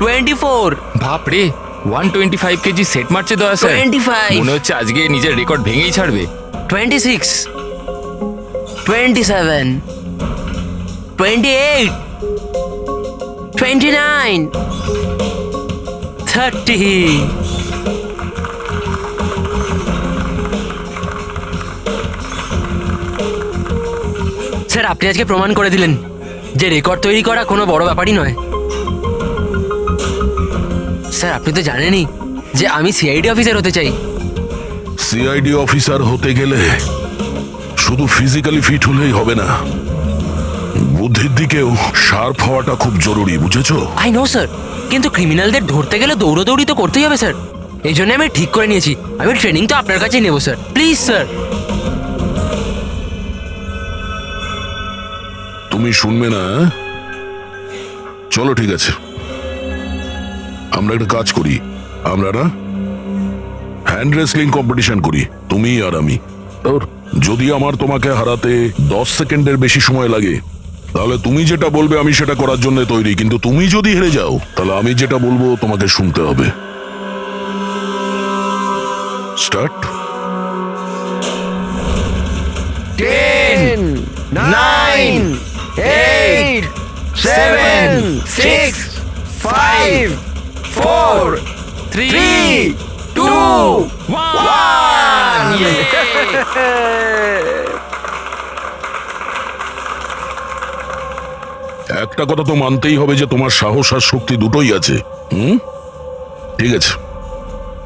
24, বাপরে 125 KG set মারছে দয়া স্যার 25, মনে হচ্ছে আজকে নিজের রেকর্ড ভেঙেই ছাড়বে 26, 27, 28, 29, 30. স্যার আপনি আজকে প্রমাণ করে দিলেন যে রেকর্ড তৈরি করা কোনো বড় ব্যাপারই নয়। স্যার আপনি তো জানেনই যে আমি সিআইডি অফিসার হতে চাই। সিআইডি অফিসার হতে গেলে শুধু ফিজিক্যালি ফিট হলেই হবে না, বুদ্ধির দিকেও শার্প হওয়াটা খুব জরুরি, বুঝেছো? আই নো স্যার, কিন্তু ক্রিমিনালদের ধরতে গেলে দৌড়োদৌড়ি তো করতেই হবে স্যার। এই জন্য আমি ঠিক করে নিয়েছি আমি ট্রেনিং তো আপনার কাছেই নেবো স্যার, প্লিজ স্যার। তুমি শুনবে না? চলো ঠিক আছে, আমরা একটা কাজ করি, আমরা না হ্যান্ড রেসলিং কম্পিটিশন করি, তুমি আর আমি। যদি আমার তোমাকে হারাতে 10 সেকেন্ডের বেশি সময় লাগে তাহলে তুমি যেটা বলবে আমি সেটা করার জন্য তৈরি, কিন্তু তুমি যদি হেরে যাও তাহলে আমি যেটা বলবো তোমাকে শুনতে হবে। স্টার্ট। 10, 9, 8, 7, 6, 5, 4, 3, 2, 1. একটা কথা তো মানতেই হবে যে তোমার সাহস আর শক্তি দুটোই আছে। ঠিক আছে,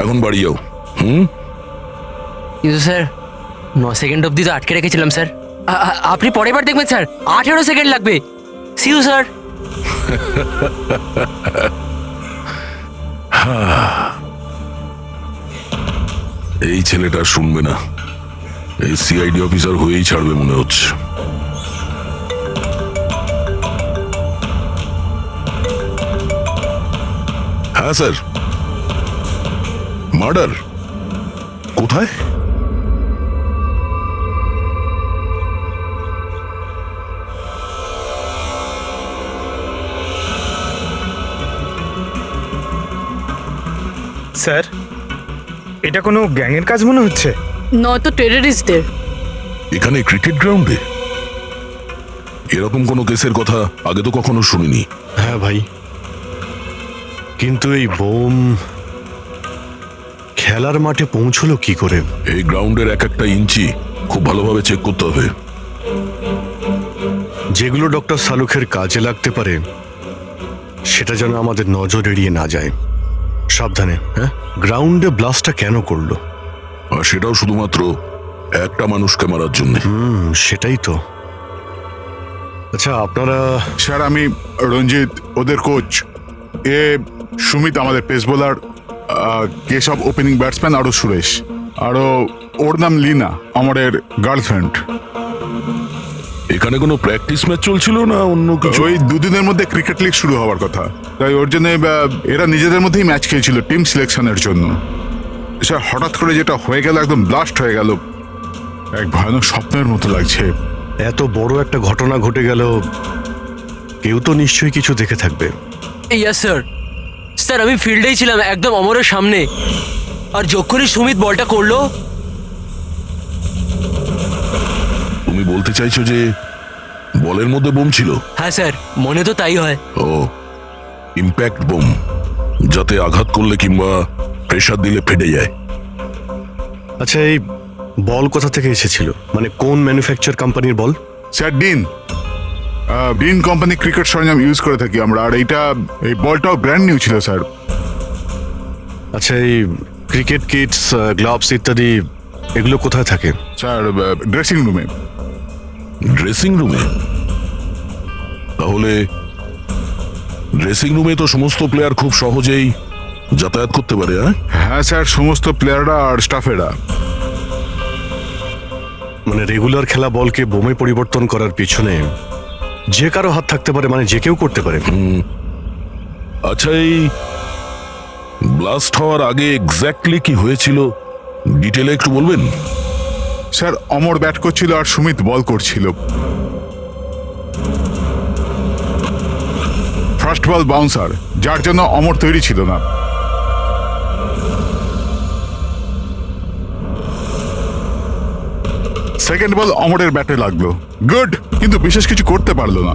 এখন বাড়ি যাও। কিন্তু স্যার 9 সেকেন্ড অবধি তো আটকে রেখেছিলাম স্যার। আপনি পরের বার দেখবেন স্যার 18 সেকেন্ড লাগবে। See you sir. এই ছেলেটা শুনবে না, এই সিআইডি অফিসার হয়েই ছাড়বে মনে হচ্ছে। হ্যাঁ স্যার। মার্ডার কোথায়? স্যার, এটা কোনো গ্যাংয়ের কাজ মনে হচ্ছে। নয়তো টেররিস্টদের। এখানে ক্রিকেট গ্রাউন্ডে এরকম কোনো কেসের কথা আগে তো কখনো শুনিনি। হ্যাঁ ভাই, কিন্তু এই বোম খেলার মাঠে পৌঁছলো কি করে? এই গ্রাউন্ডের এক একটা ইঞ্চি খুব ভালোভাবে চেক করতে হবে। যেগুলো ডক্টর সালুখের কাজে লাগতে পারে সেটা যেন আমাদের নজর এড়িয়ে না যায়। সাবধানে। হ্যাঁ, গ্রাউন্ডে ব্লাস্টটা কেন করলো? আর সেটাও শুধুমাত্র একটা মানুষকে মারার জন্য। সেটাই তো। আচ্ছা আপনারা? স্যার আমি রঞ্জিত, ওদের কোচ। এ সুমিত আমাদের pace bowler, Keshav opening batsman, আরও সুরেশ, আরও ওর নাম লিনা আমাদের গার্লফ্রেন্ড। এখানে কোনো প্র্যাকটিস ম্যাচ চলছিল না অন্য কিছু? ওই দুদিনের মধ্যে ক্রিকেট লিগ শুরু হওয়ার কথা, তাই ওর জন্য এরা নিজেদের মধ্যেই ম্যাচ খেলছিল টিম সিলেকশনের জন্য। স্যার হঠাৎ করে যেটা হয়ে গেল, একদম ব্লাস্ট হয়ে গেল, এক ভয়ানক স্বপ্নের মতো লাগছে। এত বড় একটা ঘটনা ঘটে গেল, কেউ তো নিশ্চয়ই কিছু দেখে থাকবে। Yes sir. স্যার আমি ফিল্ডেই ছিলাম একদম অমরের সামনে, আর যখনই সুমিত বলটা করলো। তুমি বলতে চাইছো যে বলের মধ্যে বোম ছিল? হ্যাঁ স্যার, মনে তো তাই হয়। ও, ইম্প্যাক্ট বোম, যাতে আঘাত করলে কিংবা প্রেসার দিলে ফেটে যায়। আচ্ছা এই বল কোথা থেকে এসেছিল? মানে কোন ম্যানুফ্যাকচার কোম্পানির বল? স্যার ডিন কোম্পানি ক্রিকেট সরঞ্জাম ইউজ করে থাকি আমরা, আর এই বলটাও ব্র্যান্ড নিউ ছিল স্যার। আচ্ছা এই ক্রিকেট কিটস, গ্লাভস ইত্যাদি এগুলো কোথায় থাকে? স্যার ড্রেসিং রুমে। ড্রেসিং রুমে? তাহলে ড্রেসিং রুমে তো সমস্ত প্লেয়ার খুব সহজেই যাতায়াত করতে পারে। হ্যাঁ স্যার, সমস্ত প্লেয়াররা আর স্টাফেরা। মানে রেগুলার খেলা বলকে বোমে পরিবর্তন করার পিছনে যে কারো হাত থাকতে পারে, মানে যে কেউ করতে পারে। আচ্ছা এই ব্লাস্ট হওয়ার আগে এক্স্যাক্টলি কি হয়েছিল ডিটেলে একটু বলবেন? স্যার অমর ব্যাট করছিল আর সুমিত বল করছিল। ফার্স্ট বল বাউন্সার, যার জন্য অমর তৈরি ছিল না। সেকেন্ড বল অমরের ব্যাটে লাগলো, গুড, কিন্তু বিশেষ কিছু করতে পারলো না।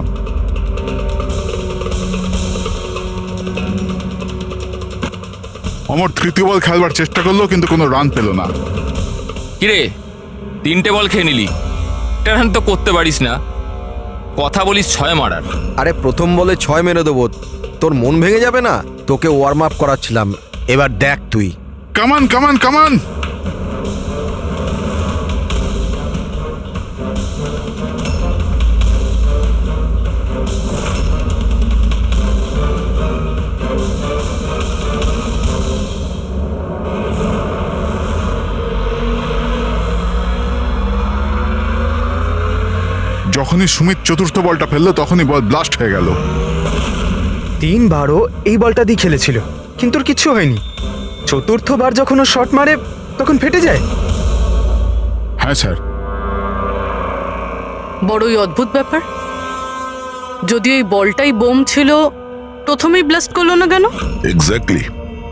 অমর তৃতীয় বল খেলবার চেষ্টা করলো, কিন্তু কোনো রান পেল না। কিরে 3টে বল খেয়ে নিলি, একটা রান তো করতে পারিস না, কথা বলিস 6 মারার। আরে প্রথম বলে 6 মেরে দেবো, তোর মন ভেঙে যাবে না? তোকে ওয়ার্ম আপ করাচ্ছিলাম, এবার দেখ তুই। কামান কামান কামান। যখনই সুমিত চতুর্থ বলটা ফেললো তখনই বল ব্লাস্ট হয়ে গেল। 3বারও এই বলটা দিয়ে খেলেছিল, কিন্তু ওর কিচ্ছু হয়নি। চতুর্থবার যখন ও শট মারে তখন ফেটে যায়। হ্যাঁ স্যার। বড়ই অদ্ভুত ব্যাপার। যদি এই বলটাই বোম ছিল, প্রথমেই ব্লাস্ট করলো না কেন? এক্স্যাক্টলি,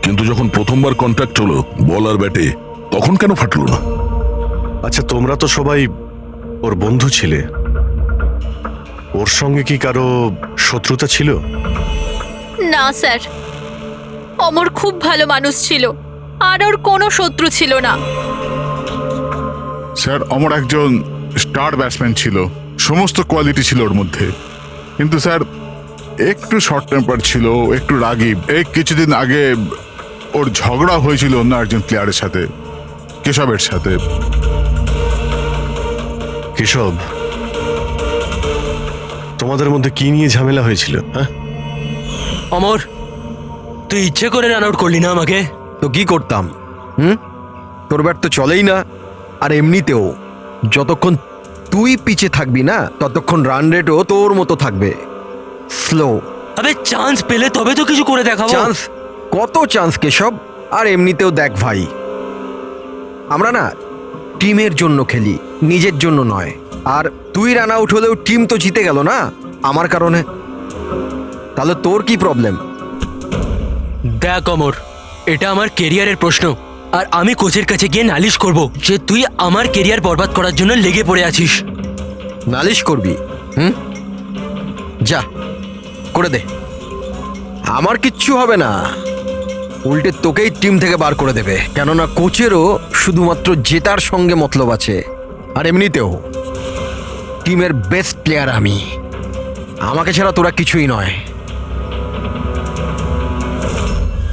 কিন্তু যখন প্রথমবার কন্ট্যাক্ট হলো বল আর ব্যাটে, তখন কেন ফাটলো না? আচ্ছা, তোমরা তো সবাই ওর বন্ধু ছিলে, ওর সঙ্গে কি কারো শত্রুতা ছিল? না স্যার, অমর খুব ভালো মানুষ ছিল, আর ওর কোনো শত্রু ছিল না। স্যার, অমর একজন স্টার ব্যাটসম্যান ছিল, সমস্ত কোয়ালিটি ছিল ওর মধ্যে, কিন্তু স্যার একটু শর্ট টেম্পার ছিল, একটু রাগী। এই কিছুদিন আগে ওর ঝগড়া হয়েছিল অন্য একজন প্লেয়ারের সাথে, কেশবের সাথে। কেশব, তোমাদের মধ্যে কি নিয়ে ঝামেলা হয়েছিল? হ্যাঁ, অমর, তুই ইচ্ছে করে রান আউট করলি না আমাকে? তো কি করতাম? তোর ব্যাট তো চলেই না, আর এমনিতেও যতক্ষণ তুই পিছে থাকবি না ততক্ষণ রান রেটও তোর মতো থাকবে, স্লো। আবে চান্স পেলে তবে তো কিছু করে দেখাবো। চান্স? কত চান্স কেশব? আর এমনিতেও দেখ ভাই, আমরা না টিমের জন্য খেলি, নিজের জন্য নয়। আর তুই রান আউট হলেও টিম তো জিতে গেল না আমার কারণে, তাহলে তোর কি প্রবলেম? দেখ অমর, এটা আমার কেরিয়ারের প্রশ্ন, আর আমি কোচের কাছে গিয়ে নালিশ করব যে তুই আমার কেরিয়ার বরবাদ করার জন্য লেগে পড়ে আছিস। নালিশ করবি? যা করে দে, আমার কিচ্ছু হবে না। উল্টে তোকেই টিম থেকে বার করে দেবে, কেননা কোচেরও শুধুমাত্র জেতার সঙ্গে মতলব আছে। আর এমনিতেও টিমের বেস্ট প্লেয়ার আমি, আমাকে ছাড়া তোরা কিছুই নয়।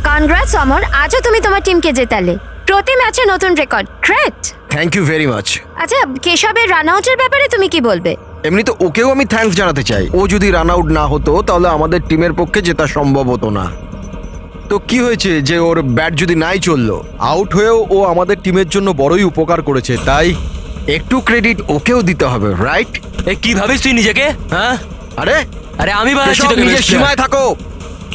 কনগ্রাটস অমর, আজও তুমি তোমার টিমকে জেতালে। প্রতি ম্যাচে নতুন record, great. Thank you very much. আচ্ছা, কেশবের রান আউটের ব্যাপারে তুমি কি বলবে? এমনি তো ওকেও আমি থ্যাঙ্কস জানাতে চাই। ও যদি রান আউট না হতো তাহলে আমাদের টিমের পক্ষে জেতা সম্ভব হতো না। তো কি হয়েছে যে ওর ব্যাট যদি নাই চললো, আউট হয়েও ও আমাদের টিমের জন্য বড়ই উপকার করেছে, তাই একটু ক্রেডিট ওকেও দিতে হবে, রাইট? এ কি ভাবিস তুই নিজেকে? হ্যাঁ, আরে আরে আমি বানাচ্ছি কেশব, তোকে নিজের best সীমায় player। থাকো।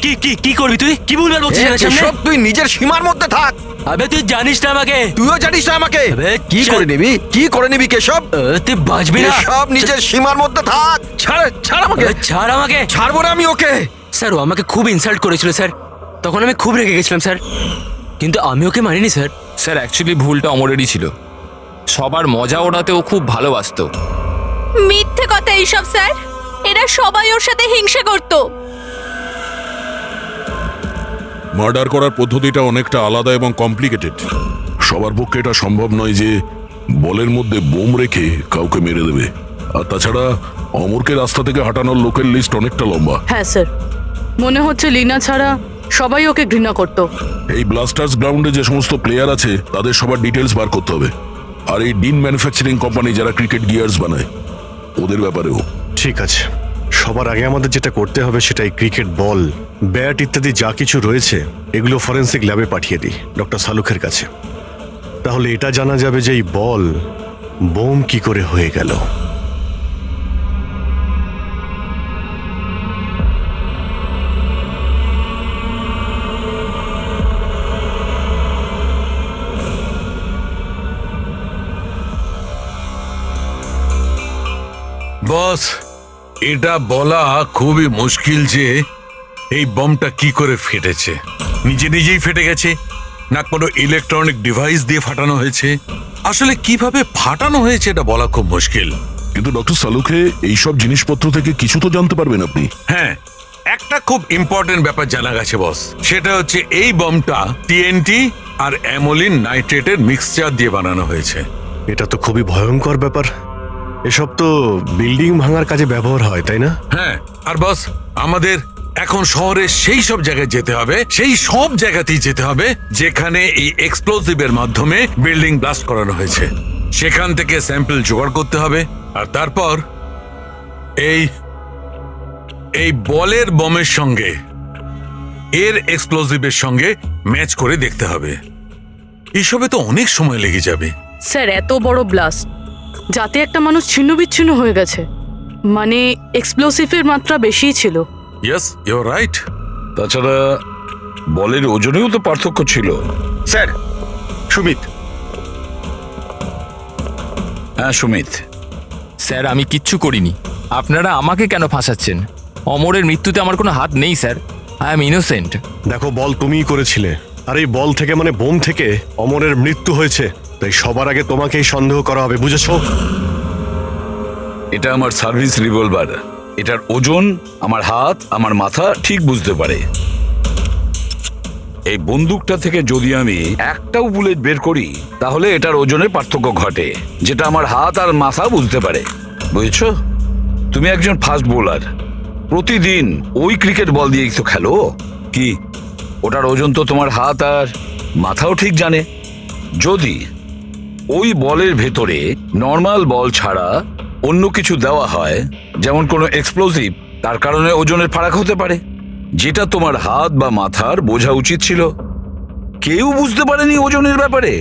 কি কি কি করবি তুই? কি ভুলভাল বলছিস আমার সামনে? কেশব, তুই নিজের সীমার মধ্যে থাক। আবে তুই জানিস না আমাকে। তুইও জানিস না আমাকে। আবে, কি চল। করে নিবি, কি করে নিবি কেশব? তুই বাঁচবি না। কেশব, নিজের সীমার মধ্যে থাক। ছাড়, ছাড় আমাকে। ছাড় আমাকে। ছাড়বো না আমি ওকে। স্যার, ও আমাকে খুব ইনসাল্ট করেছিল স্যার, তখন আমি খুব রেগে গেছিলাম স্যার, কিন্তু আমি ওকে মানিনি স্যার। স্যার অ্যাকচুয়ালি ভুলটা অমরেরই ছিল, সবার মজা ওড়াতে ও খুব ভালোবাসতো। মিথ্যে কথা এইসব স্যার, এরা সবাই ওর সাথে হিংসা করতো। মার্ডার করার পদ্ধতিটা অনেকটা আলাদা এবং কমপ্লিকেটেড। সবার পক্ষে এটা সম্ভব নয় যে বলের মধ্যে বোম রেখে কাউকে মেরে দেবে। আর তাছাড়া অমরকে রাস্তা থেকে হাঁটানোর লোকের লিস্ট অনেকটা লম্বা। হ্যাঁ স্যার, মনে হচ্ছে লিনা ছাড়া সবাই ওকে ঘৃণা করতো। এই ব্লাস্টার্স গ্রাউন্ডে যে সমস্ত প্লেয়ার আছে তাদের সবার ডিটেলস বার করতে হবে। আর এই ডিন ম্যানুফ্যাকচারিং কোম্পানি যারা ক্রিকেট গিয়ার্স বানায়, ওদের ব্যাপারেও। ঠিক আছে, সবার আগে আমাদের যেটা করতে হবে সেটাই ক্রিকেট বল, ব্যাট ইত্যাদি যা কিছু রয়েছে এগুলো ফরেন্সিক ল্যাবে পাঠিয়ে দিই ডক্টর সালুখের কাছে। তাহলে এটা জানা যাবে যে এই বল বোম কি করে হয়ে গেল। বস, এটা বলা খুবই মুশকিল যে এই বমটা কি করে ফেটেছে? নিজে নিজেই ফেটে গেছে, না কোনো ইলেকট্রনিক ডিভাইস দিয়ে ফাটানো হয়েছে? আসলে কিভাবে ফাটানো হয়েছে এটা বলা খুব মুশকিল। কিন্তু ডক্টর সালুখে এইসব জিনিসপত্র থেকে কিছু তো জানতে পারবেন আপনি। হ্যাঁ, একটা খুব ইম্পর্টেন্ট ব্যাপার জানা গেছে বস, সেটা হচ্ছে এই বমটা টিএনটি আর অ্যামোলিন নাইট্রেটের মিক্সচার দিয়ে বানানো হয়েছে। এটা তো খুবই ভয়ঙ্কর ব্যাপার। এসব তো বিল্ডিং ভাঙার কাজে ব্যবহার হয়, তাই না? হ্যাঁ, আর বস আমাদের এখন শহরে সেই সব জায়গায় যেতে হবে, সেই সব জায়গাতেই যেতে হবে যেখানে এই এক্সপ্লোসিভের মাধ্যমে বিল্ডিং ব্লাস্ট করানো হয়েছে। সেখান থেকে স্যাম্পল জোগাড় করতে হবে, আর তারপর এই বলের বমের সঙ্গে এর এক্সপ্লোসিভের সঙ্গে ম্যাচ করে দেখতে হবে। এসবে তো অনেক সময় লেগে যাবে। স্যার, এত বড় ব্লাস্ট, যাতে একটা মানুষ ছিন্ন বিচ্ছিন্ন হয়ে গেছে, মানে এক্সপ্লোসিভের মাত্রা বেশিই ছিল। Yes, you are right. তাছাড়া বলের ওজনেও তো পার্থক্য ছিল। স্যার, সুমিত। হ্যাঁ সুমিত, স্যার আমি কিচ্ছু করিনি, আপনারা আমাকে কেন ফাঁসাচ্ছেন? অমরের মৃত্যুতে আমার কোনো হাত নেই স্যার, আই এম ইনোসেন্ট। দেখো, বল তুমিই করেছিলে, আর এই বল থেকে মানে বোম থেকে অমরের মৃত্যু হয়েছে, তাই সবার আগে তোমাকেই সন্দেহ করা হবে, বুঝেছো? এটা আমার সার্ভিস রিভলভার। এটার ওজন আমার হাত, আমার মাথা ঠিক বুঝতে পারে। এই বন্দুকটা থেকে যদি আমি একটাও বুলেট বের করি, তাহলে এটার ওজনের পার্থক্য ঘটে, যেটা আমার হাত আর মাথা বুঝতে পারে। বুঝেছো? তুমি একজন ফাস্ট বোলার, প্রতিদিন ওই ক্রিকেট বল দিয়েই তো খেলো। কি ওটার ওজন তো তোমার হাত আর মাথাও ঠিক জানে। যদি ওই বলের ভেতরে নর্মাল বল ছাড়া অন্য কিছু দেওয়া হয়, যেমন কোনো এক্সপ্লোসিভ, তার কারণে ওজনের ফারাক হতে পারে, যেটা তোমার হাত বা মাথার বোঝা উচিত ছিল। কেউ বুঝতে পারেনি ওজনের ব্যাপারে।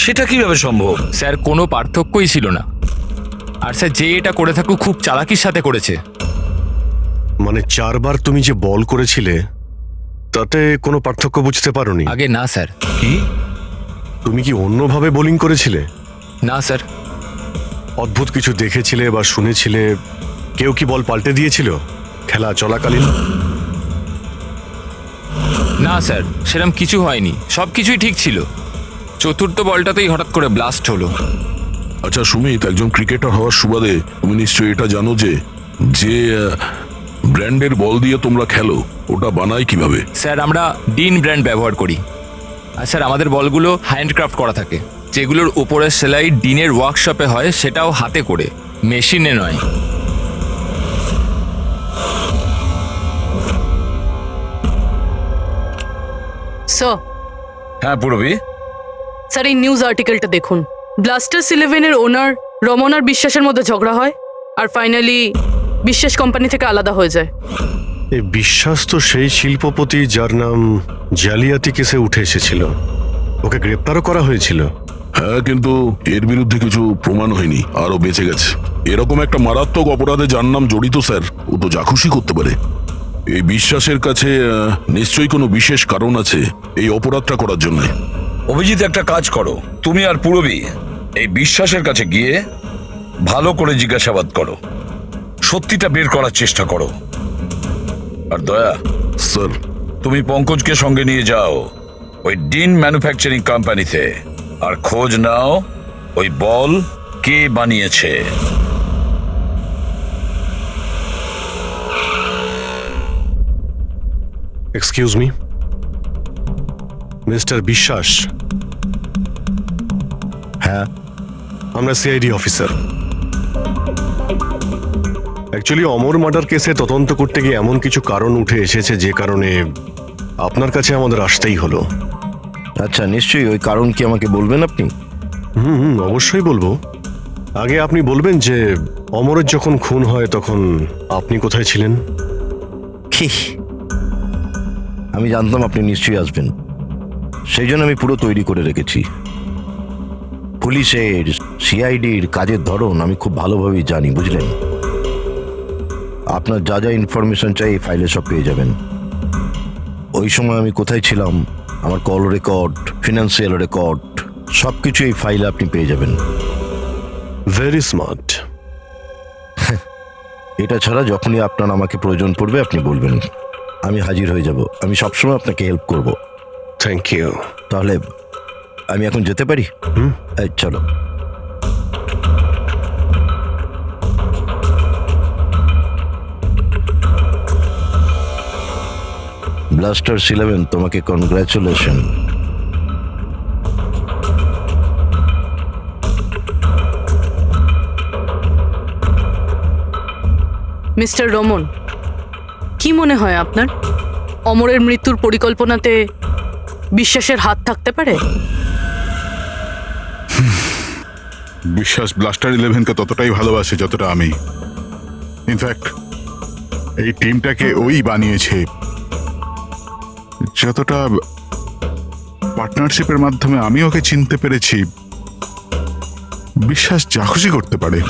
সেটা কিভাবে সম্ভব? স্যার কোনো পার্থক্যই ছিল না, আর স্যার যে এটা করে থাকুক খুব চালাকির সাথে করেছে। মানে 4 বার তুমি যে বল করেছিলে তাতে কোনো পার্থক্য বুঝতে পারোনি? আগে না স্যার। কি? তুমি কি অন্যভাবে বোলিং করেছিলে? না স্যার। অদ্ভুত কিছু দেখেছিলে বা শুনেছিলে? কেউ কি বল পাল্টে দিয়েছিল খেলা চলাকালীন? না স্যার, সেরকম কিছু হয়নি, সব কিছুই ঠিক ছিল। চতুর্থ বলটাতেই হঠাৎ করে ব্লাস্ট হলো। আচ্ছা সুমিত, একজন ক্রিকেটার হওয়ার সুবাদে তুমি নিশ্চয়ই এটা জানো যে যে ব্র্যান্ডের বল দিয়ে তোমরা খেলো, ওটা বানায় কিভাবে? স্যার আমরা ডিন ব্র্যান্ড ব্যবহার করি, আর স্যার আমাদের বলগুলো হ্যান্ডক্রাফট করা থাকে। যেগুলোর উপরের সেলাই ডিনের ওয়ার্কশপে হয়, সেটাও হাতে করে, মেশিনে নয়। স্যার, হ্যাঁ পূরবী, স্যার এই নিউজ আর্টিকেলটা দেখুন। ব্লাস্টার্স 11-এর ওনার রমন আর বিশ্বাসের মধ্যে ঝগড়া হয়, আর ফাইনালি বিশ্বাস কোম্পানি থেকে আলাদা হয়ে যায়। এই বিশ্বাস তো সেই শিল্পপতি যার নাম জালিয়াতি কেসে উঠে এসেছিল, ওকে গ্রেপ্তারও করা হয়েছিল। হ্যাঁ, কিন্তু এর বিরুদ্ধে কিছু প্রমাণ হয়নি, আরও বেঁচে গেছে। এরকম একটা মারাত্মক অপরাধে যার নাম জড়িত স্যার, ও তো যা খুশি করতে পারে। এই বিশ্বাসের কাছে নিশ্চয়ই কোনো বিশেষ কারণ আছে এই অপরাধটা করার জন্য। অভিজিৎ, একটা কাজ করো, তুমি আর পূরবী এই বিশ্বাসের কাছে গিয়ে ভালো করে জিজ্ঞাসাবাদ করো, সত্যিটা বের করার চেষ্টা করো। আর দয়া স্যার, তুমি পঙ্কজকে সঙ্গে নিয়ে যাও ওই ডিন ম্যানুফ্যাকচারিং কোম্পানিতে, আর খোঁজ নাও ওই বল কে বানিয়েছে। এক্সকিউজ মি, মিস্টার বিশ্বাস। হ্যাঁ, আমরা সিআইডি অফিসার। অ্যাকচুয়ালি অমর মার্ডার কেসে তদন্ত করতে গিয়ে এমন কিছু কারণ উঠে এসেছে যে কারণে আপনার কাছে আমাদের আসতেই হলো। আচ্ছা, নিশ্চয়ই। ওই কারণ কি আমাকে বলবেন আপনি? অবশ্যই বলবো। আগে আপনি বলবেন যে অমরের যখন খুন হয় তখন আপনি কোথায় ছিলেন? কি? আমি জানতাম আপনি নিশ্চয়ই আসবেন, সেই জন্য আমি পুরো তৈরি করে রেখেছি। পুলিশের, সিআইডির কাজের ধরন আমি খুব ভালোভাবেই জানি, বুঝলেন? আপনার যা যা ইনফরমেশন চাই এই ফাইলে সব পেয়ে যাবেন। ওই সময় আমি কোথায় ছিলাম, আমার কল রেকর্ড, ফিনান্সিয়াল রেকর্ড, সব কিছু এই ফাইলে আপনি পেয়ে যাবেন। Very smart. এটা ছাড়া যখনই আপনার আমাকে প্রয়োজন পড়বে আপনি বলবেন। আমি হাজির হয়ে যাব। আমি সবসময় আপনাকে হেল্প করব। Thank you. তাহলে আমি এখন যেতে পারি? এই, চলো। ব্লাস্টার্স 11, তোমাকে কনগ্রাচুলেশন। মিস্টার রমন, কি মনে হয় আপনার অমরের মৃত্যুর পরিকল্পনাতে বিশ্বাসের হাত থাকতে পারে? বিশ্বাস ব্লাস্টার 11কে ততটাই ভালোবাসে যতটা আমি। ইনফ্যাক্ট এই টিমটাকে ওই বানিয়েছে, যতটা পার্টনারশিপের মাধ্যমে আমি ওকে চিনতে পেরেছি। বিশ্বাস যা খুশি করতে পারে।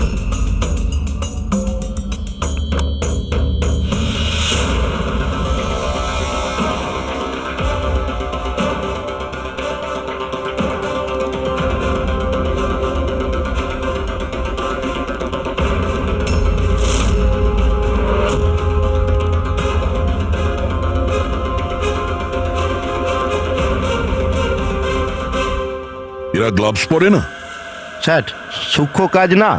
এরা গ্লাভস পরে না? স্যার, সূক্ষ্ম কাজ না,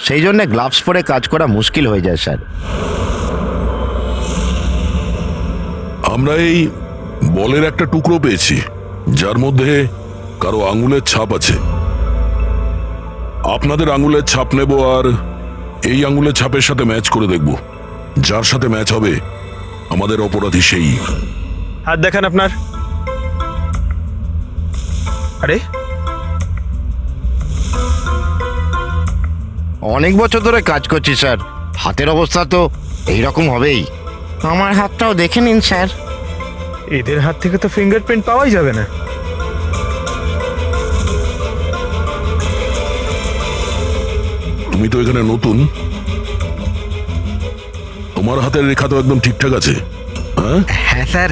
সেই জন্য গ্লাভস পরে কাজ করা মুশকিল হয়ে যায় স্যার। আমরা এই বলের একটা টুকরো পেয়েছি যার মধ্যে কারো আঙুলের ছাপ আছে। আপনাদের আঙুলের ছাপ নেব আর এই আঙুলের ছাপের সাথে ম্যাচ করে দেখব। যার সাথে ম্যাচ হবে আমাদের অপরাধী সেই। হাত দেখান আপনার। আরে, অনেক বছর ধরে কাজ করছি স্যার, হাতের অবস্থা তো এইরকম হবেই। আমার হাতটাও দেখে নিন স্যার। এদের হাত থেকে তো ফিঙ্গারপ্রিন্ট পাওয়াই যাবে না। তুমি তো এখানে নতুন, তোমার হাতের রেখা তো একদম ঠিকঠাক আছে। হ্যাঁ হ্যাঁ স্যার,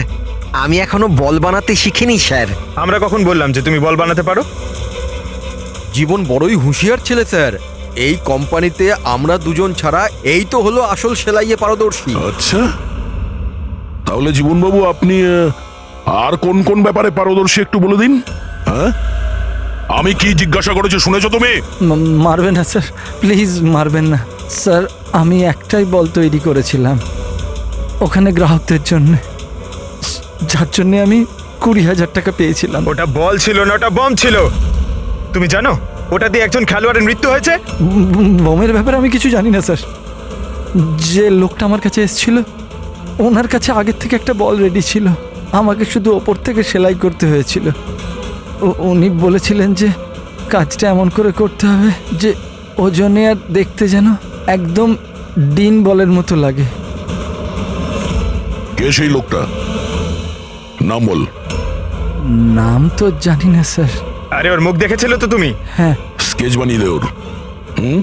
আমি এখনো বল বানাতে শিখিনি স্যার। আমরা কখন বললাম যে তুমি বল বানাতে পারো? জীবন বড়ই হুঁশিয়ার ছেলে স্যার। এই কোম্পানিতে আমরা দুজন ছাড়া এই তো হলো আসল সেলাইয়ে পারদর্শী। আচ্ছা, তাহলে জীবনবাবু আপনি আর কোন কোন ব্যাপারে পারদর্শী একটু বলে দিন। হ্যাঁ, আমি কি জিজ্ঞাসা করেছি শুনেছো তুমি? মারবেন না স্যার, প্লিজ মারবেন না স্যার। আমি একটাই বল তৈরি করেছিলাম ওখানে গ্রাহকদের জন্য, যার জন্য আমি 20,000 টাকা পেয়েছিলাম। ওটা বল ছিল না, ওটা বম ছিল। তুমি জানো ওটা দিয়ে একজন খেলোয়াড়ের মৃত্যু হয়েছে? বোমের ব্যাপারে আমি কিছু জানি না স্যার। যে লোকটা আমার কাছে এসেছিল ওনার কাছে আগের থেকে একটা বল রেডি ছিল, আমাকে শুধু ওপর থেকে সেলাই করতে হয়েছিল। উনি বলেছিলেন যে কাজটা এমন করে করতে হবে যে ওজনে আর দেখতে যেন একদম ডিন বলের মতো লাগে। কে সেই লোকটা? নাম বল। নাম তো জানি না স্যার। আরে, ওর মুখ দেখেছিল তো তুমি? হ্যাঁ। স্কেচ বানিয়ে দে ওর। হুম,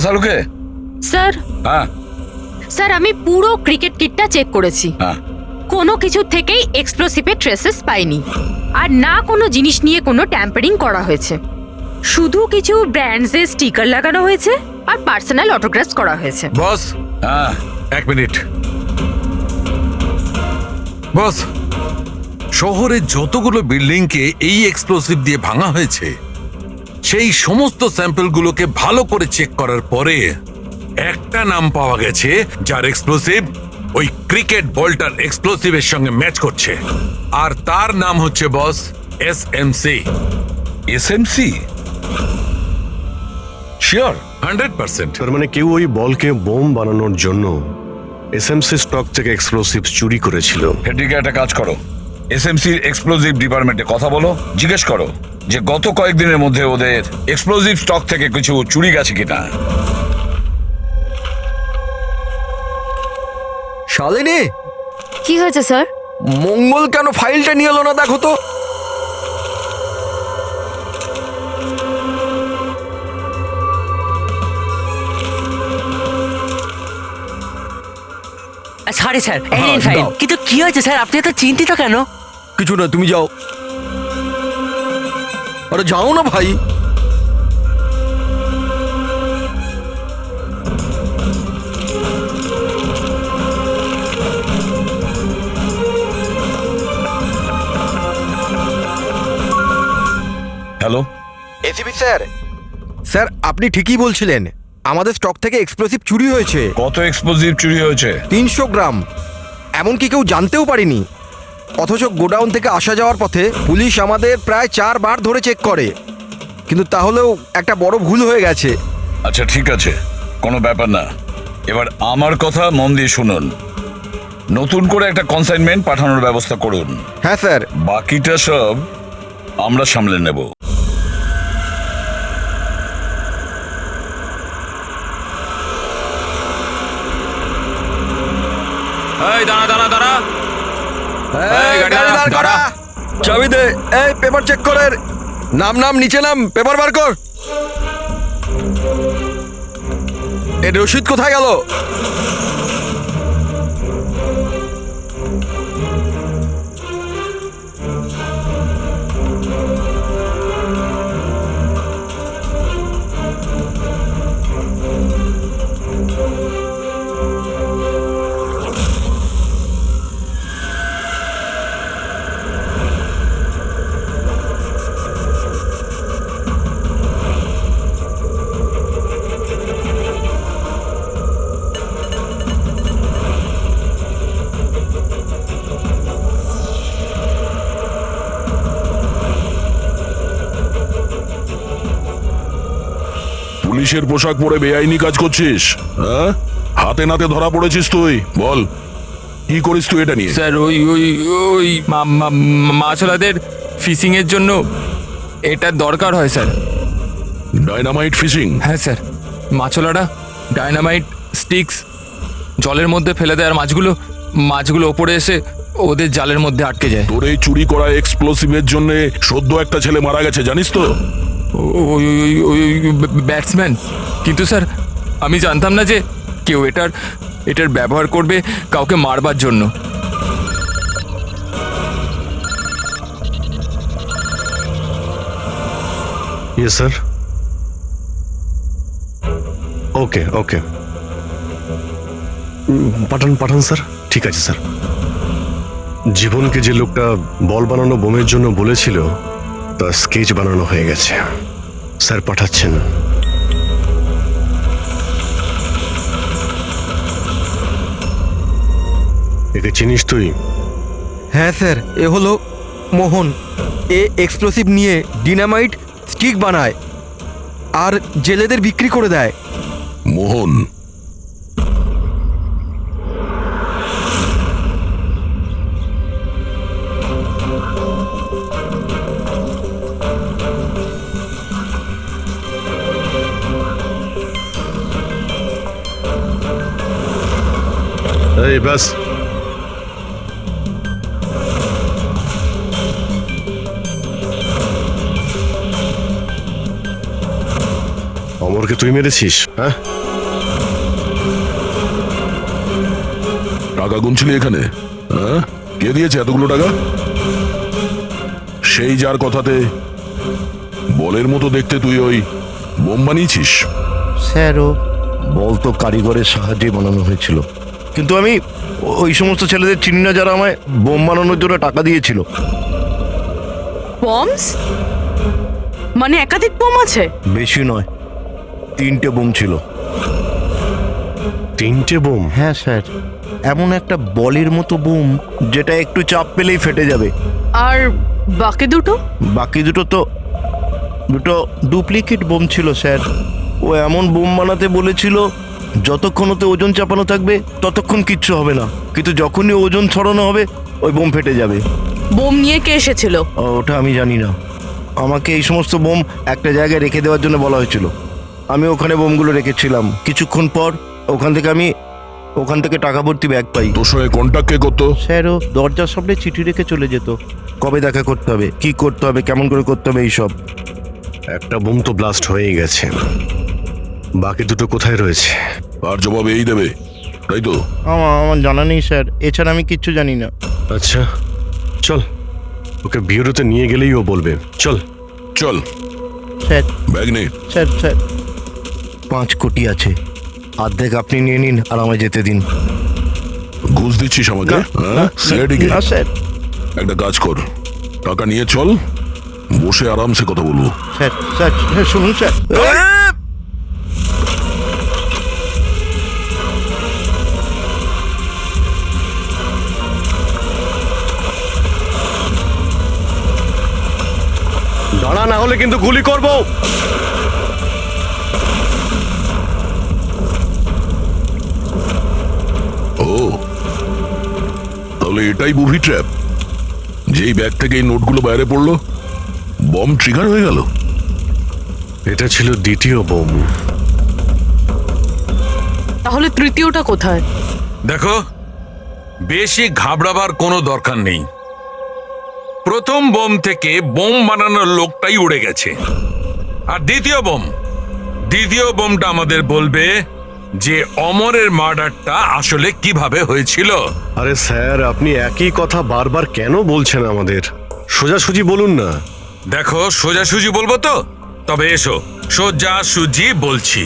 শালুকে। স্যার, হ্যাঁ স্যার আমি পুরো ক্রিকেট কিটটা চেক করেছি। হ্যাঁ, কোনো কিছু থেকেই এক্সপ্লোসিভের ট্রেসেস পাইনি, আর না কোনো জিনিস নিয়ে কোনো ট্যাম্পারিং করা হয়েছে। শুধু কিছু ব্র্যান্ডসের স্টিকার লাগানো হয়েছে আর পার্সোনাল অটোগ্রাফস করা হয়েছে। বস, হ্যাঁ, এক মিনিট। বস, শহরের যতগুলো বিল্ডিংকে এই এক্সপ্লোসিভ দিয়ে ভাঙা হয়েছে সেই সমস্ত স্যাম্পলগুলোকে ভালো করে চেক করার পরে একটা নাম পাওয়া গেছে যার এক্সপ্লোসিভ ওই ক্রিকেট বলটার এক্সপ্লোসিভের সঙ্গে ম্যাচ করছে, আর তার নাম হচ্ছে বস এসএমসি। এসএমসি? শিওর? 100%। তার মানে কেউ ওই বলকে বোম বানানোর জন্য এসএমসি স্টক থেকে এক্সপ্লোসিভ চুরি করেছিল। হেড্রিকে একটা কাজ করো, এসএমসির এক্সপ্লোসিভ ডিপার্টমেন্টে কথা বলো, জিজ্ঞেস করো যে গত কয়েকদিনের মধ্যে ওদের এক্সপ্লোসিভ স্টক থেকে কিছু চুরি গেছে কিনা। শালিনী, কি হয়েছে স্যার? মঙ্গল কেন ফাইলটা নিয়ে এলো না দেখো তো। সরি স্যার, হ্যাঁ, ফাইন। দাও। কিন্তু কি হয়েছে স্যার, আপনি এত চিন্তিত কেন? কিছু না, তুমি যাও। আরে যাও না ভাই। হ্যালো, এসিপি স্যার, স্যার আপনি ঠিকই বলছিলেন, আমাদের স্টক থেকে এক্সপ্লোসিভ চুরি হয়েছে। কত এক্সপ্লোসিভ চুরি হয়েছে? 300 গ্রাম, এমনকি কেউ জানতেও পারিনি। অথচ গোডাউন থেকে আসা যাওয়ার পথে পুলিশ আমাদের প্রায় 4 বার ধরে চেক করে, কিন্তু তাহলেও একটা বড় ভুল হয়ে গেছে। আচ্ছা ঠিক আছে, কোনো ব্যাপার না। এবার আমার কথা মন দিয়ে শুনুন। নতুন করে একটা কনসাইনমেন্ট পাঠানোর ব্যবস্থা করুন। হ্যাঁ স্যার। বাকিটা সব আমরা সামলে নেব। এই দাঁড়া দাঁড়া দাঁড়া, এই গাড়ি গাড়ি দাঁড়া, দাঁড় করা। দাঁড়া। চাবি দে। এই পেপার চেক করেন। নাম নাম নিচে নাম, পেপার বার কর। এর রসিদ কোথায় গেল? পুলিশের পোশাক পরে বেআইনি কাজ করছিস, হ্যাঁ? হাতে নাতে ধরা পড়েছিস তুই। বল কি করিস তুই এটা নিয়ে? স্যার ওই ওই ওই মাছওয়ালাদের ফিশিং এর জন্য এটা দরকার হয় স্যার। Dynamite fishing? হ্যাঁ স্যার, মাছওয়ালারা ডাইনামাইট স্টিক্স জলের মধ্যে ফেলে দেয়, আর মাছগুলো ওপরে এসে ওদের জালের মধ্যে আটকে যায়। তোর এই চুরি করা এক্সপ্লোসিভের জন্য সদ্য একটা ছেলে মারা গেছে, জানিস তো? ওই ওই ওই ব্যাটসম্যান। কিন্তু স্যার আমি জানতাম না যে কেউ এটার ব্যবহার করবে কাউকে মারবার জন্য। Yes sir. ওকে ওকে, পাঠান স্যার। ঠিক আছে স্যার। জীবনকে যে লোকটা বল বানানো বোমের জন্য বলেছিল, তার স্কেচ বানানো হয়ে গেছে। স্যার পাঠাচ্ছেন। একে চিনিস তুই? হ্যাঁ স্যার, এ হলো মোহন। এ এক্সপ্লোসিভ নিয়ে ডিনামাইট স্টিক বানায় আর জেলেদের বিক্রি করে দেয়। মোহন? এই ব্যাস, অমরকে তুই মেরেছিস? হ্যাঁ, টাকা গুনছিলি এখানে? হ্যাঁ, কে দিয়েছে এতগুলো টাকা? সেই যার কথাতে বলের মতো দেখতে তুই ওই বোম বানিয়েছিস? স্যার ও বল তো কারিগরের সাহায্যে বানানো হয়েছিল, কিন্তু আমি ওই সমস্ত ছেলেদের চিনি না যারা আমায় বোম বানানোর জন্য টাকা দিয়েছিল। বমস মানে একাধিক বোম আছে? বেশি নয়, 3টে বোম ছিল। 3টে বোম? হ্যাঁ স্যার, এমন একটা বলের মতো বোম যেটা একটু চাপ পেলেই ফেটে যাবে। আর বাকি দুটো? বাকি দুটো ডুপ্লিকেট বোম ছিল স্যার। ও এমন বোম বানাতে বলেছিল যতক্ষণ ওতে ওজন চাপানো থাকবে ততক্ষণ কিচ্ছু হবে না, কিন্তু যখনই ওজন ছড়ানো হবে ওই বোম ফেটে যাবে। বোম নিয়ে কে এসেছিল? ওটা আমি জানি না। আমাকে এই সমস্ত বোম একটা জায়গায় রেখে দেওয়ার জন্য বলা হয়েছিল। আমি ওখানে বোমগুলো রেখেছিলাম। কিছুক্ষণ পর ওখান থেকে টাকা ভর্তি ব্যাগ পাই। তোর সঙ্গে কন্ট্যাক্ট কে করতো? স্যার ও দরজার সামনে চিঠি রেখে চলে যেত, কবে দেখা করতে হবে, কি করতে হবে, কেমন করে করতে হবে, এইসব। একটা বোম তো ব্লাস্ট হয়েই গেছে, বাকি দুটো কোথায় রয়েছে? আর জবাব এই দেবে, তাই তো? আমার জানা নেই স্যার, এছাড়া আমি কিচ্ছু জানি না। আচ্ছা চল, ওকে বিউরোতে নিয়ে গেলেই ও বলবে। চল চল, স্যার ব্যাগ নে। স্যার স্যার 5 কোটি আছে, অর্ধেক আপনি নিয়ে নিন আর আমায় যেতে দিন। ঘুষ দিচ্ছিস আমাকে? হ্যাঁ, সিআইডিকে? না স্যার। একটা কাজ কর, টাকা নিয়ে চল, বসে আরামসে কথা বলবো। স্যার স্যার স্যার, শুনুন স্যার। দাঁড়া, না হলে কিন্তু গুলি করব। ও, তাহলে এটাই বুভি ট্র্যাপ? যেই ব্যাগ থেকে এই নোটগুলো বাইরে পড়লো, বম ট্রিগার হয়ে গেল। এটা ছিল দ্বিতীয় বোম। তাহলে তৃতীয়টা কোথায়? দেখো, বেশি ঘাবড়াবার কোনো দরকার নেই। প্রথম বোম থেকে বোম বানানোর লোকটাই উড়ে গেছে। আর দ্বিতীয় বোমটা আমাদের বলবে যে অমরের মার্ডারটা আসলে কিভাবে হয়েছিল। আরে স্যার, আপনি একই কথা বারবার কেন বলছেন আমাদের? সোজাসুজি বলুন না। দেখো, সোজাসুজি বলবো তো? তবে এসো, সোজাসুজি বলছি,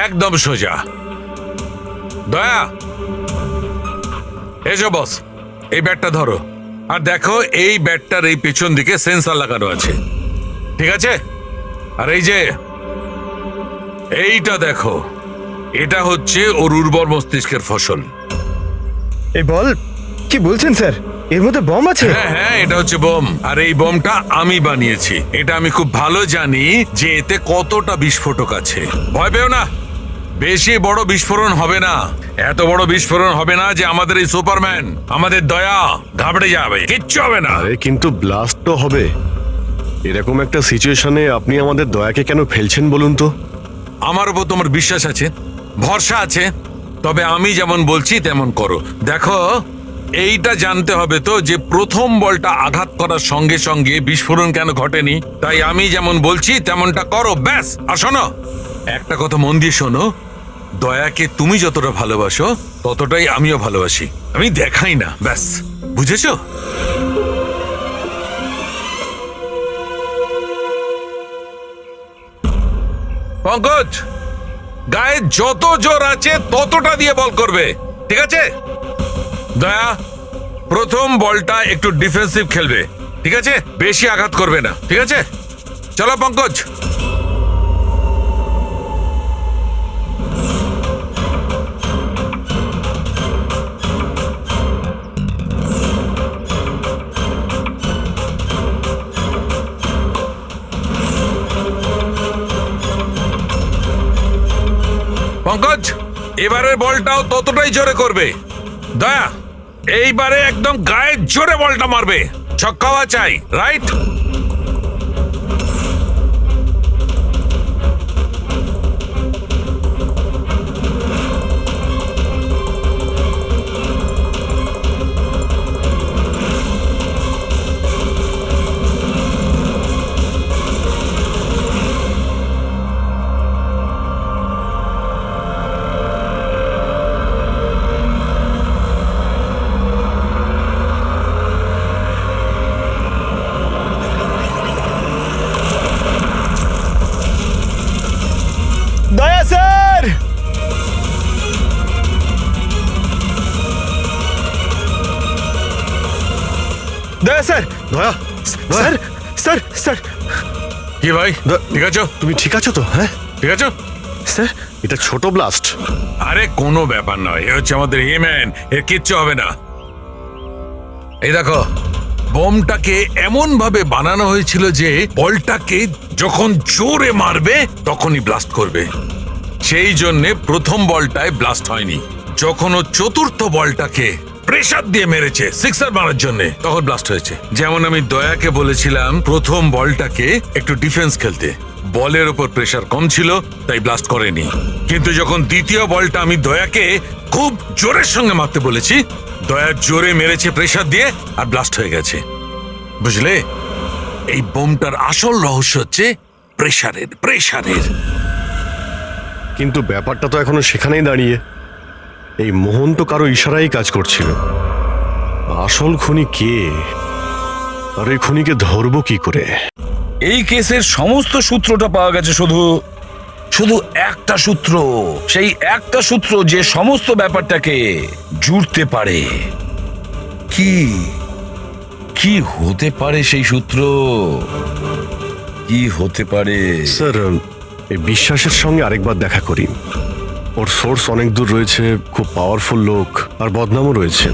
একদম সোজা। দয়া, এসো বস, এই ব্যাটটা ধরো। আর দেখো, এই ব্যাটটার এই পেছন দিকে সেন্সর লাগানো আছে, ঠিক আছে? আর এই যে এইটা দেখো, এটা হচ্ছে ওর উর্বর মস্তিষ্কের ফসল। এই বল, কি বলছেন স্যার? এর মধ্যে বম আছে? হ্যাঁ হ্যাঁ, এটা হচ্ছে বোম। আর এই বোমটা আমি বানিয়েছি। এটা আমি খুব ভালো জানি যে এতে কতটা বিস্ফোরক আছে। ভয় পেও না, বেশি বড় বিস্ফোরণ হবে না। এত বড় বিস্ফোরণ হবে না যে আমাদের এই সুপারম্যান, আমাদের দয়া ঘাবড়ে যাবে। কিচ্ছু হবে না। আরে কিন্তু ব্লাস্ট তো হবে। এরকম একটা সিচুয়েশনে আপনি আমাদের দয়াকে কেন ফেলছেন বলুন তো? আমার উপর তোমার বিশ্বাস আছে, ভরসা আছে, তবে আমি যেমন বলছি তেমন করো। দেখো, এইটা জানতে হবে তো যে প্রথম বলটা আঘাত করার সঙ্গে সঙ্গে বিস্ফোরণ কেন ঘটেনি। তাই আমি যেমন বলছি তেমনটা করো, ব্যাস। আর শোনো, একটা কথা মন দিয়ে শোনো, দয়াকে তুমি যতটা ভালোবাসো ততটাই আমিও ভালোবাসি। আমি দেখাই না, ব্যাস। বুঝেছো? পঙ্কজ, গায়ে যত জোর আছে ততটা দিয়ে বল করবে, ঠিক আছে? দয়া, প্রথম বলটা একটু ডিফেন্সিভ খেলবে, ঠিক আছে? বেশি আঘাত করবে না, ঠিক আছে? চলো পঙ্কজ। পঙ্কজ, এবারের বলটাও ততটাই জোরে করবে। দয়া, এইবারে একদম গায়ে জোরে বলটা মারবে। ছক্কাওয়া চাই, রাইট? দয়া স্যার! দয়া স্যার! দয়া, স্যার স্যার স্যার! কি ভাই, ঠিক আছো? তুমি ঠিক আছো তো? হ্যাঁ ঠিক আছো? স্যার, এটা ছোট ব্লাস্ট। আরে কোনো ব্যাপার নয়, এ হচ্ছে আমাদের হিম্যান, এর কিচ্ছু হবে না। এই দেখো, বোমটাকে এমন ভাবে বানানো হয়েছিল যে বলটাকে যখন জোরে মারবে তখনই ব্লাস্ট করবে। সেই জন্যে প্রথম বলটায় ব্লাস্ট হয়নি। যখন ও চতুর্থ বলটাকে প্রেসার দিয়ে মেরেছে সিক্সার মারার জন্য, তখন ব্লাস্ট হয়েছে। যেমন আমি দয়াকে বলেছিলাম প্রথম বলটাকে একটু ডিফেন্স খেলতে, বলের ওপর প্রেসার কম ছিল তাই ব্লাস্ট করেনি। কিন্তু যখন দ্বিতীয় বলটা আমি দয়াকে খুব জোরের সঙ্গে মারতে বলেছি, দয়া জোরে মেরেছে প্রেসার দিয়ে আর ব্লাস্ট হয়ে গেছে। বুঝলে, এই বোমটার আসল রহস্য হচ্ছে প্রেসারের। কিন্তু ব্যাপারটা তো এখনো সেখানেই দাঁড়িয়ে। এই মোহন তো কারো ইশারাই কাজ করছিল। আসল খুনি কে, আর এই খুনিকে ধরবো কি করে? এই কেসের সমস্ত সূত্রটা পাওয়া গেছে, শুধু শুধু একটা সূত্র, সেই একটা সূত্র যে সমস্ত ব্যাপারটাকে জুড়তে পারে। কি কি হতে পারে সেই সূত্র? কি হতে পারে? স্যার, এই বিশ্বাসের সঙ্গে আরেকবার দেখা করি। ওর সোর্স অনেক দূর রয়েছে, খুব পাওয়ারফুল লোক, আর বদনামও রয়েছে।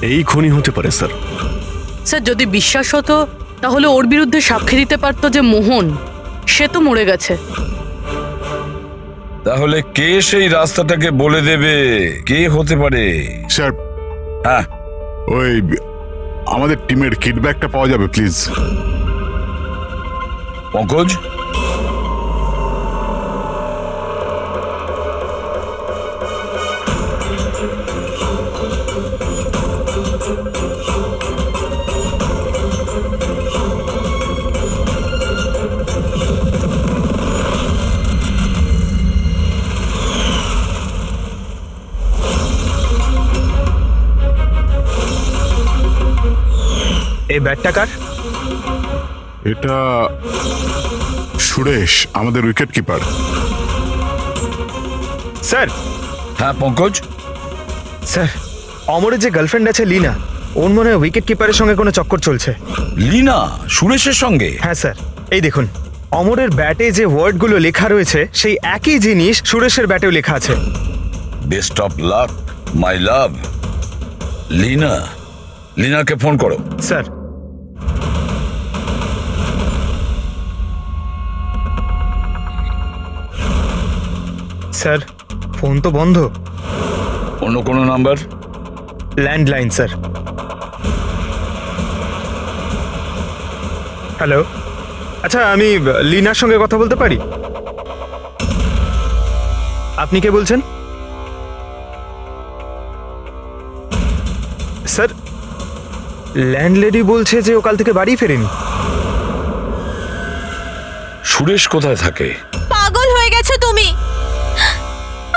এই খুনি হতে পারে স্যার। স্যার যদি বিশ্বাস হতো তাহলে ওর বিরুদ্ধে সাক্ষী দিতে পারতো যে মোহন, সে তো মরে গেছে। তাহলে কে সেই রাস্তাটাকে বলে দেবে? কে হতে পারে? স্যার, হ্যাঁ, ওই আমাদের টিমের কিডব্যাকটা পাওয়া যাবে প্লিজ? পঙ্কজ, এই ব্যাটটা কার? এটা সুরেশ, আমাদের উইকেট কিপার। স্যার, হ্যাঁ পঙ্কজ, স্যার, অমরের যে গার্লফ্রেন্ড আছে লীনা, ওর মনে হয় উইকেট কিপারের সঙ্গে কোনো চক্কর চলছে। লীনা সুরেশের সঙ্গে? হ্যাঁ স্যার, এই দেখুন, অমরের ব্যাটে যে ওয়ার্ডগুলো লেখা রয়েছে সেই একই জিনিস সুরেশের ব্যাটেও লেখা আছে। Best of luck my love. Leena, লীনাকে ফোন করো। স্যার, স্যার, ফোন তো বন্ধ। অন্য কোনো নাম্বার? Landline sir. হ্যালো, আচ্ছা আমি লীনার সঙ্গে কথা বলতে পারি? আপনি কে বলছেন? স্যার, ল্যান্ডলেডি বলছে যে ও কাল থেকে বাড়ি ফেরেনি। সুরেশ কোথায় থাকে? পাগল হয়ে গেছো তুমি,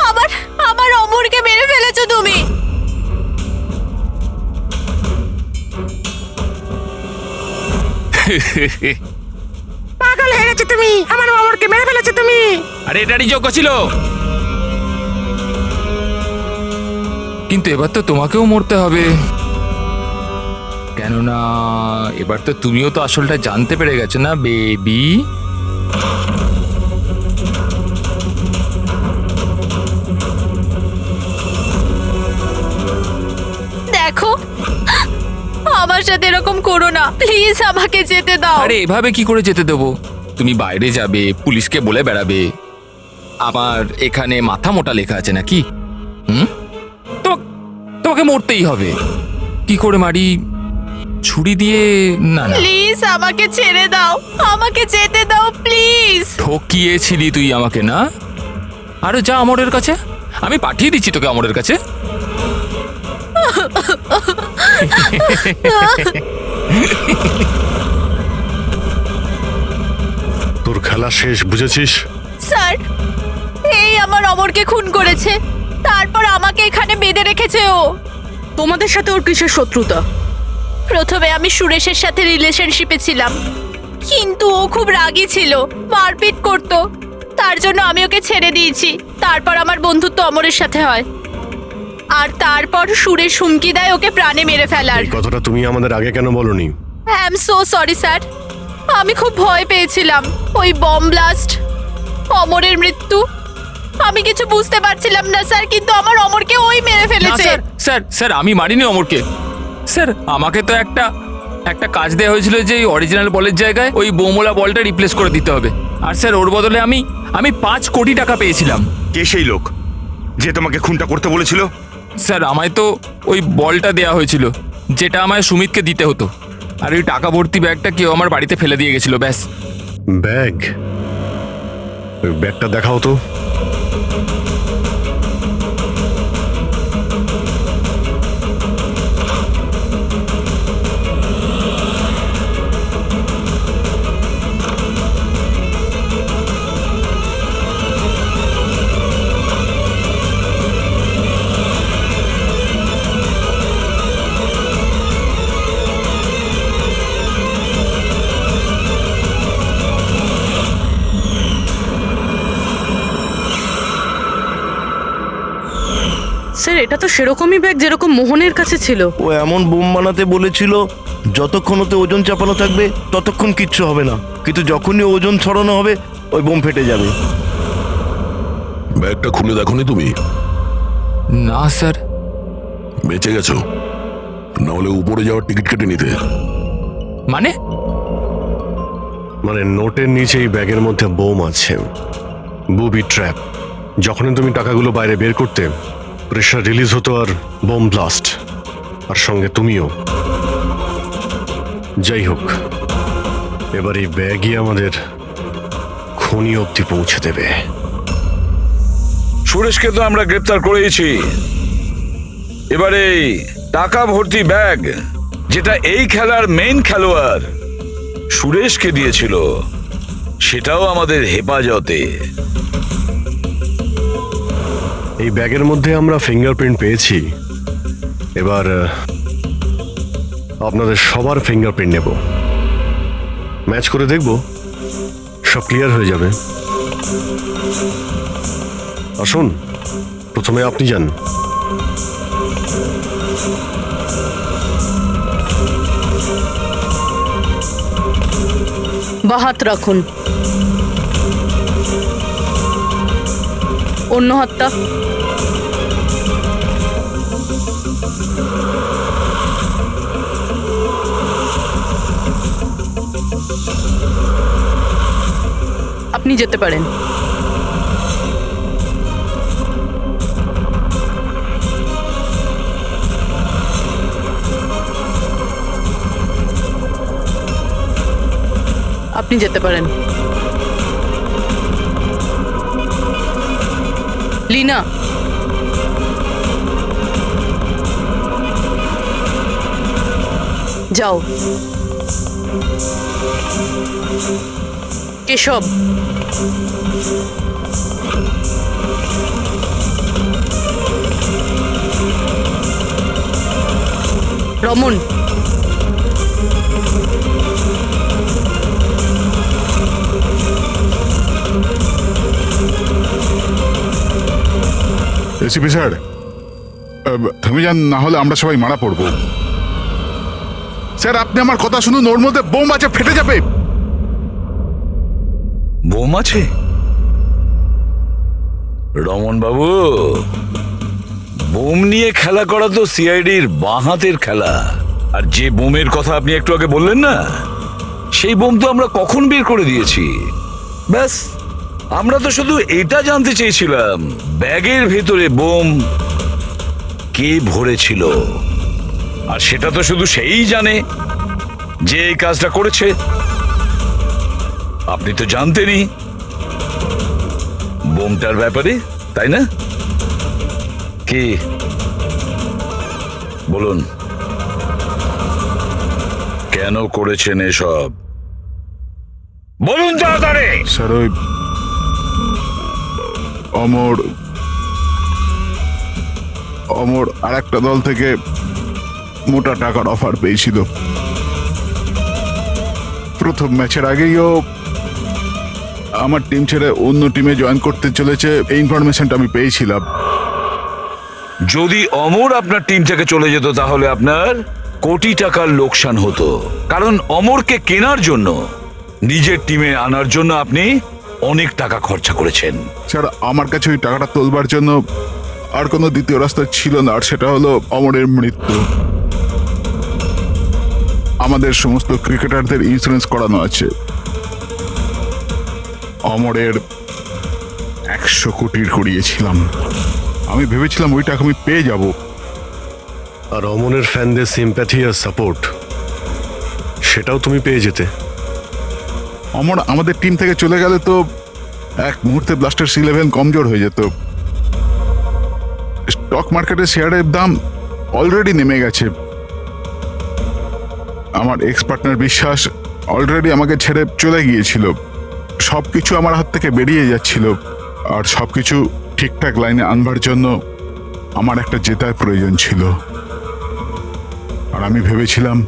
আবার আমার অমরকে মেরে ফেলেছো তুমি। পাগল হয়ে গেছো তুমি, আমার অমরকে মেরে ফেলেছো তুমি। আরে এটারই যোগ্য ছিল, কিন্তু এবার তো তোমাকেও মরতে হবে, কেননা এবার তো তুমিও তো আসলটা জানতে পেরে গেছো না বেবি। দেখো, আমার সাথে এরকম করো না প্লিজ, আমাকে যেতে দাও। আরে এভাবে কি করে যেতে দেবো? তুমি বাইরে যাবে, পুলিশকে বলে বেড়াবে আমার এখানে মাথা মোটা লেখা আছে নাকি? তোমাকে মরতেই হবে। কি করে মারি? ছুরি দিয়ে? না না, প্লিজ আমাকে ছেড়ে দাও, আমাকে যেতে দাও প্লিজ। ঠকিয়েছিলি তুই আমাকে না? আরে যা আমরের কাছে, আমি পাঠিয়ে দিচ্ছি তোকে আমরের কাছে। তোর খেলা শেষ, বুঝেছিস? স্যার, এই আমার অমরকে খুন করেছে, তারপর আমাকে এখানে বেঁধে রেখেছে ও। তোমাদের সাথে ওর কিসের শত্রুতা? প্রথমে আমি সুরেশের সাথে রিলেশনশিপে ছিলাম, কিন্তু ও খুব রাগী ছিল, মারপিট করতো, তার জন্য আমি ওকে ছেড়ে দিয়েছি। তারপর আমার বন্ধুত্ব অমরের সাথে হয়, আর তারপর সুরেশ হুমকি দেয় ওকে প্রাণে মেরে ফেলার। এই কথাটা তুমি আমাদের আগে কেন বলনি? I am so sorry sir, আমি খুব ভয় পেয়েছিলাম। ওই বম ব্লাস্ট, অমরের মৃত্যু, আমি কিছু বুঝতে পারছিলাম না স্যার, কিন্তু আমার অমরকে ওই মেরে ফেলেছে। স্যার স্যার, আমি মারিনি অমরকে। স্যার, আমাকে তো একটা কাজ দেওয়া হয়েছিল যে অরিজিনাল বলের জায়গায় ওই বোমোলা বলটা রিপ্লেস করে দিতে হবে, আর স্যার ওর বদলে আমি 5 কোটি টাকা পেয়েছিলাম। কে সেই লোক যে তোমাকে খুনটা করতে বলেছিল? স্যার, আমায় তো ওই বলটা দেওয়া হয়েছিল যেটা আমায় সুমিতকে দিতে হতো, আর ওই টাকা ভর্তি ব্যাগটা কেউ আমার বাড়িতে ফেলে দিয়ে গেছিল, ব্যাস। ব্যাগ? ওই ব্যাগটা দেখাও তো। স্যার এটা তো সেরকমই ব্যাগ যেরকম মোহনের কাছে ছিল। ও এমন বোম বানাতে বলেছিল যতক্ষণ ওতে ওজন চাপানো থাকবে ততক্ষণ কিচ্ছু হবে না, কিন্তু যখনই ওজন ছড়ানো হবে ওই বোম ফেটে যাবে। ব্যাগটা খুলে দেখোনি তুমি? না স্যার। বেঁচে গেছো, নাহলে উপরে যাওয়ার টিকিট কেটে নিতে। মানে মানে নোটের নিচে এই ব্যাগের মধ্যে বোম আছে, বুবি ট্র্যাপ। যখনই তুমি টাকাগুলো বাইরে বের করতে, প্রেশার রিলিজ হতো আর বোম ব্লাস্ট, আর সঙ্গে তুমিও। যাই হোক, এবার এই ব্যাগই আমাদের খনি অবধি পৌঁছে দেবে। সুরেশকে তো আমরা গ্রেপ্তার করেছি, এবারে টাকা ভর্তি ব্যাগ যেটা এই খেলার মেইন খেলোয়াড় সুরেশকে দিয়েছিল সেটাও আমাদের হেফাজতে। এই ব্যাগের মধ্যে আমরা ফিঙ্গারপ্রিন্ট পেয়েছি, এবার আপনাদের সবার ফিঙ্গারপ্রিন্ট নেব, ম্যাচ করে দেখব, সব ক্লিয়ার হয়ে যাবে। আসুন, প্রথমে আপনি যান। বা হাত রাখুন, অন্য হাতটা। আপনি যেতে পারেন। আপনি যেতে পারেন। লীনা, যাও। কেশব, রমন, এসিপি স্যার, থেমে যান, না হলে আমরা সবাই মারা পড়বো। স্যার আপনি আমার কথা শুনুন, ওর মধ্যে বোম আছে, ফেটে যাবে। বোম আছে? রমন বাবু, বোম নিয়ে খেলা করা তো সিআইডির বাঁ হাতের খেলা। আর যে বোমের কথা আপনি একটু আগে বললেন না, সেই বোম তো আমরা কখন বের করে দিয়েছি। ব্যাস, আমরা তো শুধু এটা জানতে চেয়েছিলাম ব্যাগের ভেতরে বোম কে ভরেছিল, আর সেটা তো শুধু সেই জানে যে এই কাজটা করেছে। আপনি তো জানতেনই বোমটার ব্যাপারে, তাই না? কি বলুন, কেন করেছেন এসব? বলুন তাড়াতাড়ি। স্যার ওই অমর আর একটা দল থেকে মোটা টাকার অফার পেয়েছিল। প্রথম ম্যাচের আগেই ও আমার টিম ছেড়ে অন্য টিমে জয়েন করতে চলেছে, এই ইনফরমেশনটা আমি পেয়েছিলাম। যদি অমর আপনার টিম থেকে চলে যেত তাহলে আপনার কোটি টাকার লোকসান হতো, কারণ অমরকে কেনার জন্য, নিজের টিমে আনার জন্য আপনি অনেক টাকা খরচা করেছেন। স্যার আমার কাছে ওই টাকাটা তোলবার জন্য আর কোনো দ্বিতীয় রাস্তা ছিল না, আর সেটা হলো অমরের মৃত্যু। আমাদের সমস্ত ক্রিকেটারদের ইন্স্যুরেন্স করানো আছে। অমরের 100 কোটির করিয়েছিলাম, আমি ভেবেছিলাম ওই টাকা আমি পেয়ে যাব। আর অমনের ফ্যানদের সিম্প্যাথি আর সাপোর্ট, সেটাও তুমি পেয়ে যেতে। অমর আমাদের টিম থেকে চলে গেলে তো এক মুহূর্তে ব্লাস্টার্স 11 কমজোর হয়ে যেত। স্টক মার্কেটে শেয়ারের দাম অলরেডি নেমে গেছে। আমার এক্স পার্টনার বিশ্বাস অলরেডি আমাকে ছেড়ে চলে গিয়েছিল। সবকিছু আমার হাত থেকে বেরিয়ে যাচ্ছিল, আর সবকিছু ঠিকঠাক লাইনে আনবার জন্য আমার একটা জেতার প্রয়োজন ছিল। আর আমি ভেবেছিলাম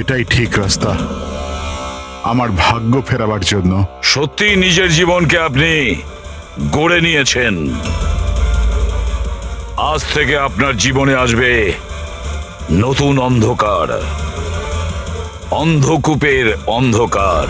এটাই ঠিক রাস্তা আমার ভাগ্য ফেরাবার জন্য। সত্যি নিজের জীবনকে আপনি গড়ে নিয়েছেন। আজ থেকে আপনার জীবনে আসবে নতুন অন্ধকার, অন্ধকূপের অন্ধকার।